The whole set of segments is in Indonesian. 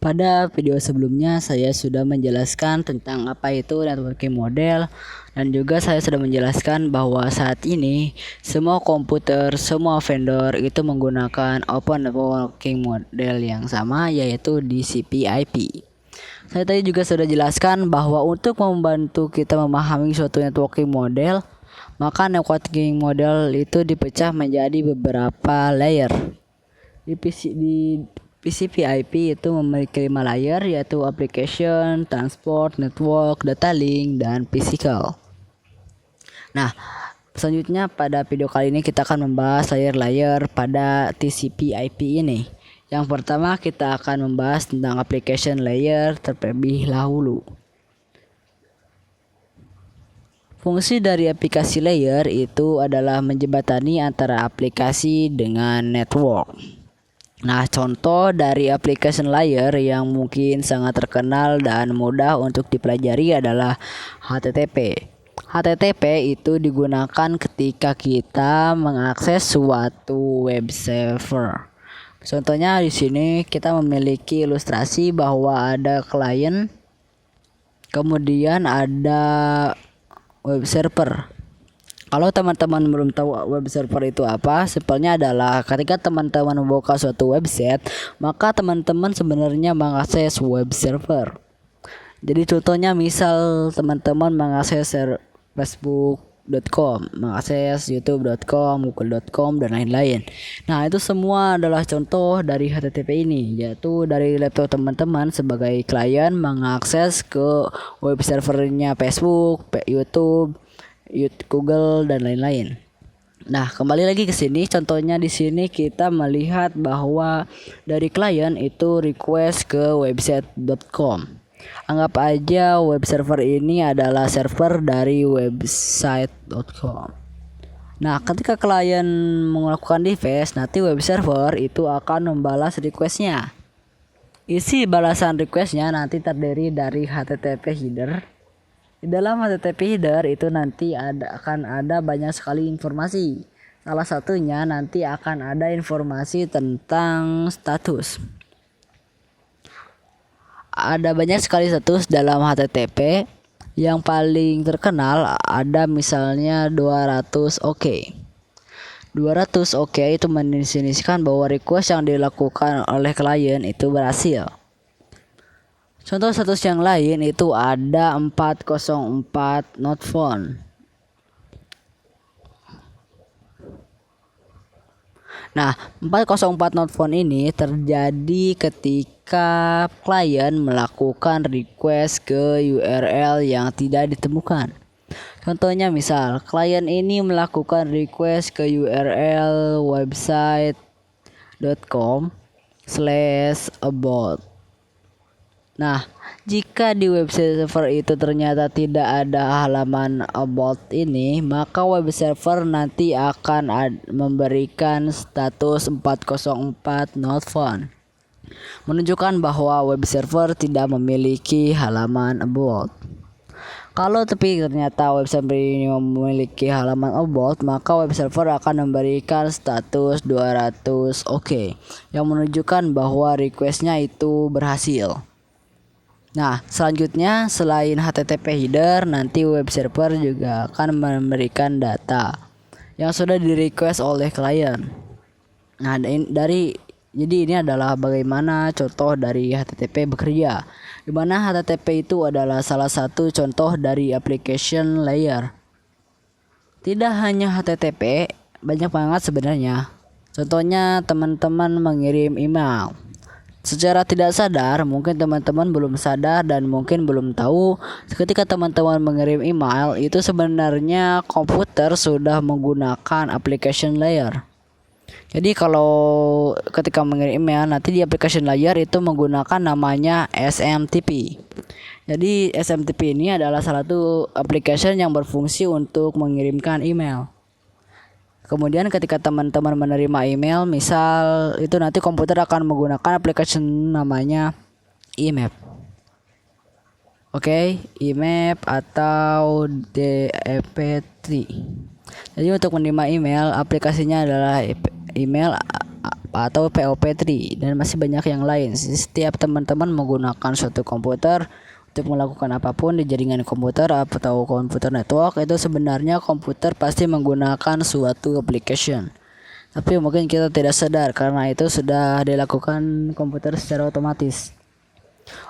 Pada video sebelumnya saya sudah menjelaskan tentang apa itu networking model, dan juga saya sudah menjelaskan bahwa saat ini semua komputer, semua vendor itu menggunakan open networking model yang sama, yaitu TCP/IP. Saya tadi juga sudah jelaskan bahwa untuk membantu kita memahami suatu networking model, maka networking model itu dipecah menjadi beberapa layer. Di TCP/IP itu memiliki 5 layer, yaitu application, transport, network, data link, dan physical. Nah, selanjutnya pada video kali ini kita akan membahas layer-layer pada TCP/IP ini. Yang pertama kita akan membahas tentang application layer terlebih dahulu. Fungsi dari aplikasi layer itu adalah menjembatani antara aplikasi dengan network. Nah, contoh dari application layer yang mungkin sangat terkenal dan mudah untuk dipelajari adalah HTTP. HTTP itu digunakan ketika kita mengakses suatu web server. Contohnya di sini kita memiliki ilustrasi bahwa ada klien, kemudian ada web server. Kalau teman-teman belum tahu web server itu apa, simpelnya adalah ketika teman-teman membuka suatu website, maka teman-teman sebenarnya mengakses web server. Jadi contohnya misal teman-teman mengakses facebook.com, mengakses youtube.com, google.com, dan lain-lain. Nah, itu semua adalah contoh dari HTTP ini, yaitu dari laptop teman-teman sebagai klien mengakses ke web servernya Facebook, YouTube, Google, dan lain-lain. Nah, kembali lagi ke sini. Contohnya di sini kita melihat bahwa dari klien itu request ke website.com. Anggap aja web server ini adalah server dari website.com. Nah, ketika klien melakukan request, nanti web server itu akan membalas requestnya. Isi balasan requestnya nanti terdiri dari HTTP header. Di dalam HTTP header itu nanti akan ada banyak sekali informasi. Salah satunya nanti akan ada informasi tentang status. Ada banyak sekali status dalam HTTP. Yang paling terkenal ada misalnya 200 OK. 200 OK itu mendefinisikan bahwa request yang dilakukan oleh klien itu berhasil. Contoh status yang lain itu ada 404 not found. Nah, 404 not found ini terjadi ketika klien melakukan request ke URL yang tidak ditemukan. Contohnya misal klien ini melakukan request ke URL website.com/about. Nah, jika di website server itu ternyata tidak ada halaman about ini, maka web server nanti akan memberikan status 404 not found, menunjukkan bahwa web server tidak memiliki halaman about. Kalau tapi ternyata web server ini memiliki halaman about, maka web server akan memberikan status 200 OK, yang menunjukkan bahwa requestnya itu berhasil. Nah, selanjutnya selain HTTP header, nanti web server juga akan memberikan data yang sudah di-request oleh klien. Nah, jadi ini adalah bagaimana contoh dari HTTP bekerja, di mana HTTP itu adalah salah satu contoh dari application layer. Tidak hanya HTTP, banyak banget sebenarnya. Contohnya teman-teman mengirim email. Secara tidak sadar, mungkin teman-teman belum sadar dan mungkin belum tahu, ketika teman-teman mengirim email itu sebenarnya komputer sudah menggunakan application layer. Jadi kalau ketika mengirim email, nanti di application layer itu menggunakan namanya SMTP. Jadi SMTP ini adalah salah satu application yang berfungsi untuk mengirimkan email. Kemudian ketika teman-teman menerima email, misal itu nanti komputer akan menggunakan aplikasi namanya IMAP. Oke, IMAP atau DEP3. Jadi untuk menerima email, aplikasinya adalah email atau POP3 dan masih banyak yang lain. Setiap teman-teman menggunakan suatu komputer untuk melakukan apapun di jaringan komputer atau komputer network, itu sebenarnya komputer pasti menggunakan suatu application. Tapi mungkin kita tidak sadar karena itu sudah dilakukan komputer secara otomatis.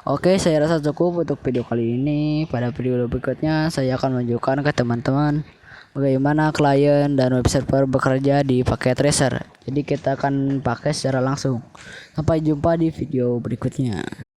Oke, saya rasa cukup untuk video kali ini. Pada video berikutnya saya akan menunjukkan ke teman-teman bagaimana klien dan web server bekerja di paket tracer. Jadi kita akan pakai secara langsung. Sampai jumpa di video berikutnya.